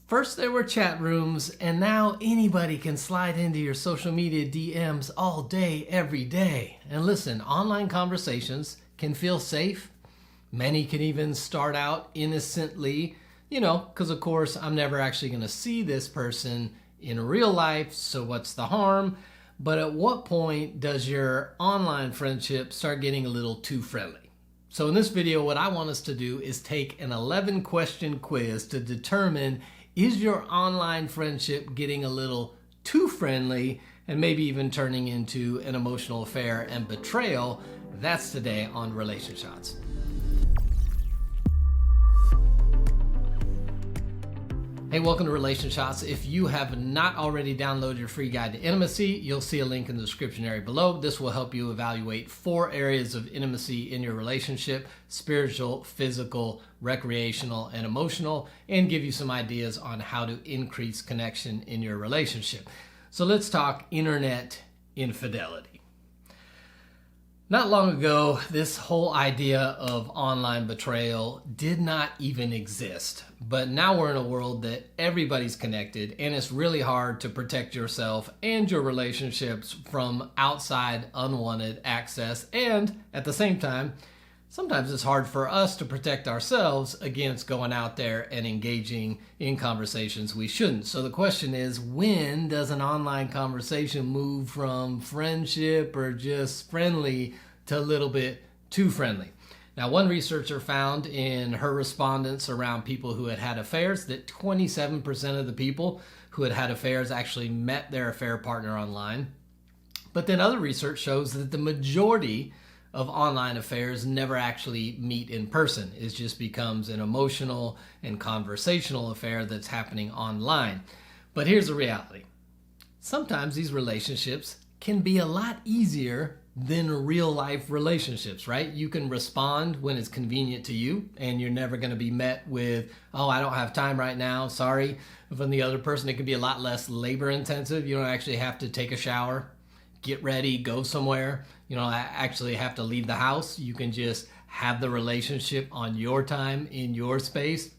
First there were chat rooms, and now anybody can slide into your social media DMs all day, every day. And listen, online conversations can feel safe. Many can even start out innocently, because of course I'm never actually going to see this person in real life, so what's the harm? But at what point does your online friendship start getting a little too friendly? So in this video, what I want us to do is take an 11-question quiz to determine, is your online friendship getting a little too friendly and maybe even turning into an emotional affair and betrayal? That's today on RelationShots. Hey, welcome to RelationShots. If you have not already downloaded your free guide to intimacy, you'll see a link in the description area below. This will help you evaluate 4 areas of intimacy in your relationship: spiritual, physical, recreational, and emotional, and give you some ideas on how to increase connection in your relationship. So let's talk internet infidelity. Not long ago, this whole idea of online betrayal did not even exist. But now we're in a world that everybody's connected, and it's really hard to protect yourself and your relationships from outside unwanted access. And at the same time, sometimes it's hard for us to protect ourselves against going out there and engaging in conversations we shouldn't. So the question is, when does an online conversation move from friendship or just friendly to a little bit too friendly? Now, one researcher found in her respondents around people who had had affairs that 27% of the people who had had affairs actually met their affair partner online. But then other research shows that the majority of online affairs never actually meet in person. It just becomes an emotional and conversational affair that's happening online. But here's the reality. Sometimes these relationships can be a lot easier than real life relationships, right? You can respond when it's convenient to you, and you're never going to be met with, "Oh, I don't have time right now, sorry." From the other person, it can be a lot less labor intensive. You don't actually have to take a shower, get ready, go somewhere. You don't actually have to leave the house. You can just have the relationship on your time, in your space,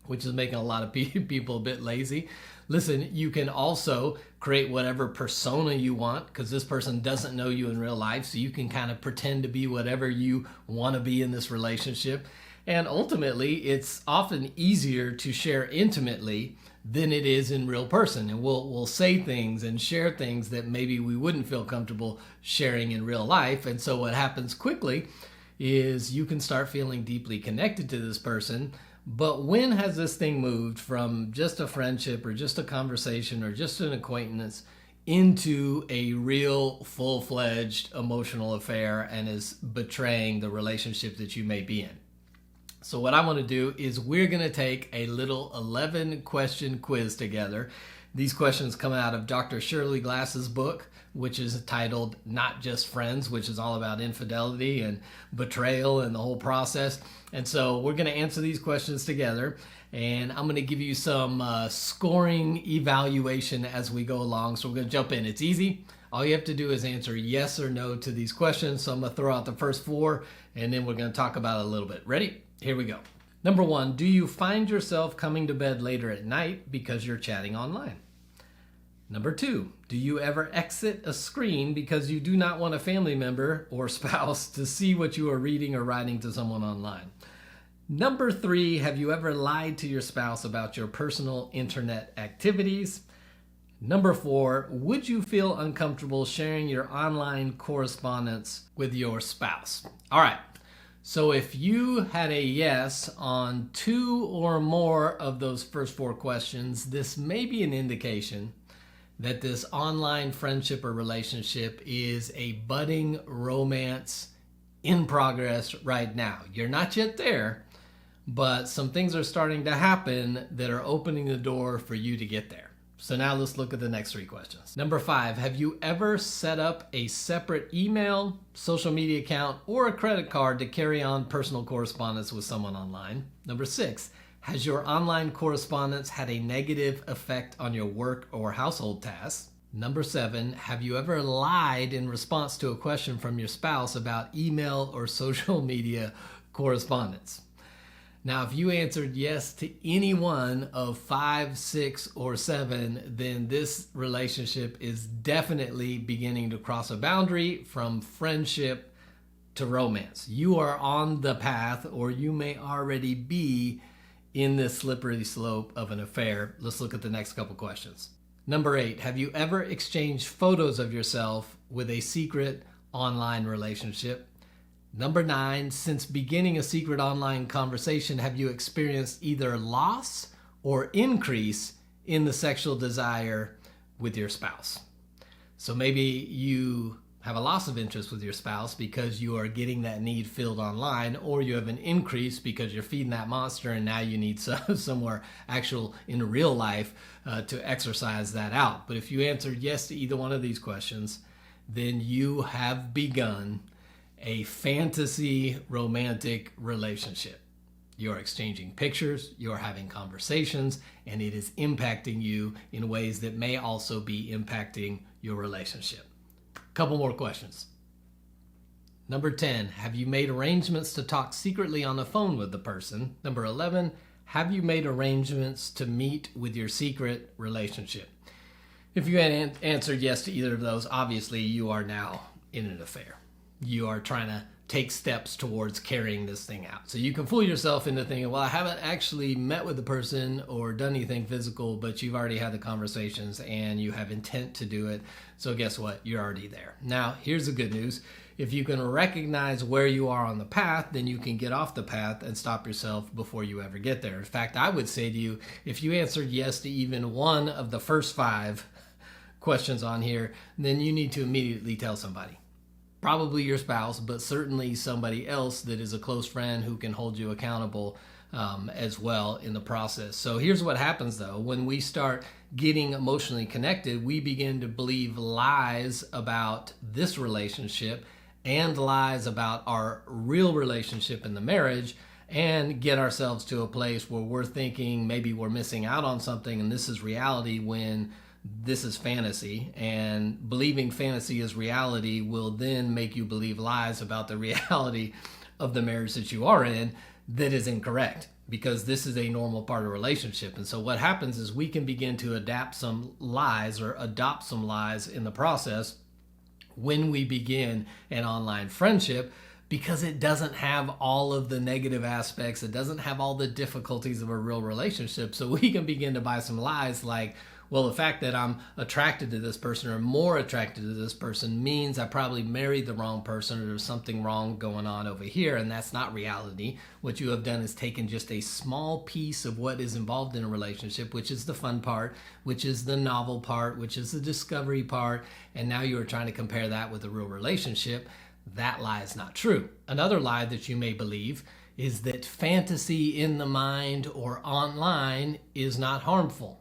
which is making a lot of people a bit lazy. Listen, you can also create whatever persona you want, because this person doesn't know you in real life, so you can kind of pretend to be whatever you want to be in this relationship. And ultimately, it's often easier to share intimately than it is in real person. And we'll say things and share things that maybe we wouldn't feel comfortable sharing in real life. And so what happens quickly is you can start feeling deeply connected to this person. But when has this thing moved from just a friendship or just a conversation or just an acquaintance into a real full-fledged emotional affair and is betraying the relationship that you may be in? So what I want to do is we're going to take a little 11-question quiz together. These questions come out of Dr. Shirley Glass's book, which is titled Not Just Friends, which is all about infidelity and betrayal and the whole process. And so we're going to answer these questions together, and I'm going to give you some scoring evaluation as we go along. So we're going to jump in. It's easy. All you have to do is answer yes or no to these questions. So I'm going to throw out the first 4, and then we're going to talk about it a little bit. Ready? Here we go. Number 1, do you find yourself coming to bed later at night because you're chatting online? Number 2, do you ever exit a screen because you do not want a family member or spouse to see what you are reading or writing to someone online? Number 3, have you ever lied to your spouse about your personal internet activities? Number 4, would you feel uncomfortable sharing your online correspondence with your spouse? All right. So if you had a yes on 2 or more of those first 4 questions, this may be an indication that this online friendship or relationship is a budding romance in progress right now. You're not yet there, but some things are starting to happen that are opening the door for you to get there. So now let's look at the next 3 questions. Number 5, have you ever set up a separate email, social media account, or a credit card to carry on personal correspondence with someone online? Number 6, has your online correspondence had a negative effect on your work or household tasks? Number 7, have you ever lied in response to a question from your spouse about email or social media correspondence? Now, if you answered yes to any one of 5, 6, or 7, then this relationship is definitely beginning to cross a boundary from friendship to romance. You are on the path, or you may already be in this slippery slope of an affair. Let's look at the next couple questions. Number 8, have you ever exchanged photos of yourself with a secret online relationship? Number 9, since beginning a secret online conversation, have you experienced either loss or increase in the sexual desire with your spouse? So maybe you have a loss of interest with your spouse because you are getting that need filled online, or you have an increase because you're feeding that monster and now you need somewhere actual in real life to exercise that out. But if you answered yes to either one of these questions, then you have begun a fantasy romantic relationship. You're exchanging pictures, you're having conversations, and it is impacting you in ways that may also be impacting your relationship. Couple more questions. Number 10, have you made arrangements to talk secretly on the phone with the person? Number 11, have you made arrangements to meet with your secret relationship? If you had answered yes to either of those, obviously you are now in an affair. You are trying to take steps towards carrying this thing out. So you can fool yourself into thinking, well, I haven't actually met with the person or done anything physical, but you've already had the conversations and you have intent to do it. So guess what? You're already there. Now, here's the good news. If you can recognize where you are on the path, then you can get off the path and stop yourself before you ever get there. In fact, I would say to you, if you answered yes to even one of the first 5 questions on here, then you need to immediately tell somebody. Probably your spouse, but certainly somebody else that is a close friend who can hold you accountable as well in the process. So here's what happens though. When we start getting emotionally connected, we begin to believe lies about this relationship and lies about our real relationship in the marriage, and get ourselves to a place where we're thinking maybe we're missing out on something and this is reality when this is fantasy, and believing fantasy is reality will then make you believe lies about the reality of the marriage that you are in that is incorrect, because this is a normal part of a relationship. And so what happens is we can begin to adapt some lies or adopt some lies in the process when we begin an online friendship, because it doesn't have all of the negative aspects, it doesn't have all the difficulties of a real relationship. So we can begin to buy some lies like, well, the fact that I'm attracted to this person or more attracted to this person means I probably married the wrong person, or there's something wrong going on over here, and that's not reality. What you have done is taken just a small piece of what is involved in a relationship, which is the fun part, which is the novel part, which is the discovery part, and now you are trying to compare that with a real relationship. That lie is not true. Another lie that you may believe is that fantasy in the mind or online is not harmful.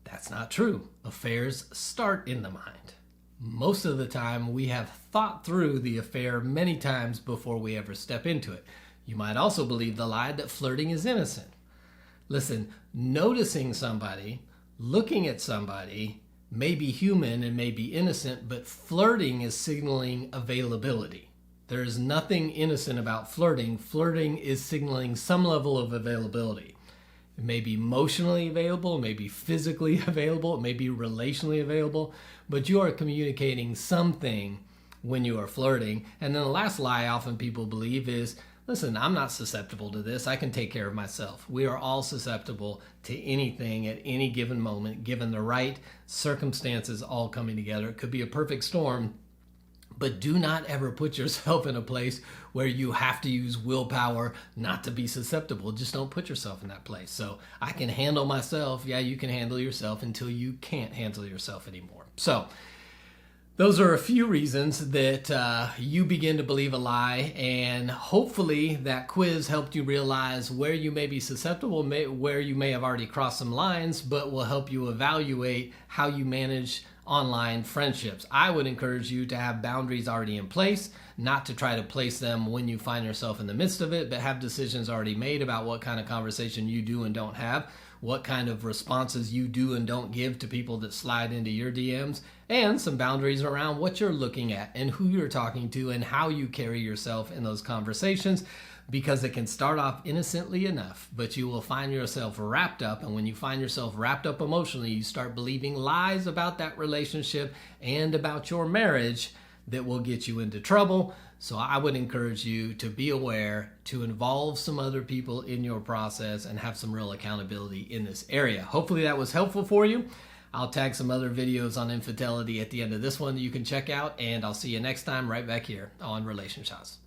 That's not true. Affairs start in the mind. Most of the time, we have thought through the affair many times before we ever step into it. You might also believe the lie that flirting is innocent. Listen, noticing somebody, looking at somebody may be human and may be innocent, but flirting is signaling availability. There is nothing innocent about flirting. Flirting is signaling some level of availability. It may be emotionally available, it may be physically available, it may be relationally available, but you are communicating something when you are flirting. And then the last lie often people believe is, listen, I'm not susceptible to this. I can take care of myself. We are all susceptible to anything at any given moment, given the right circumstances all coming together. It could be a perfect storm, but do not ever put yourself in a place where you have to use willpower not to be susceptible. Just don't put yourself in that place. So I can handle myself. Yeah, you can handle yourself until you can't handle yourself anymore. So those are a few reasons that you begin to believe a lie, and hopefully that quiz helped you realize where you may be susceptible, where you may have already crossed some lines, but will help you evaluate how you manage online friendships. I would encourage you to have boundaries already in place, not to try to place them when you find yourself in the midst of it, but have decisions already made about what kind of conversation you do and don't have, what kind of responses you do and don't give to people that slide into your DMs, and some boundaries around what you're looking at and who you're talking to and how you carry yourself in those conversations. because it can start off innocently enough, but you will find yourself wrapped up. And when you find yourself wrapped up emotionally, you start believing lies about that relationship and about your marriage that will get you into trouble. So I would encourage you to be aware, to involve some other people in your process and have some real accountability in this area. Hopefully that was helpful for you. I'll tag some other videos on infidelity at the end of this one that you can check out, and I'll see you next time right back here on RelationShots.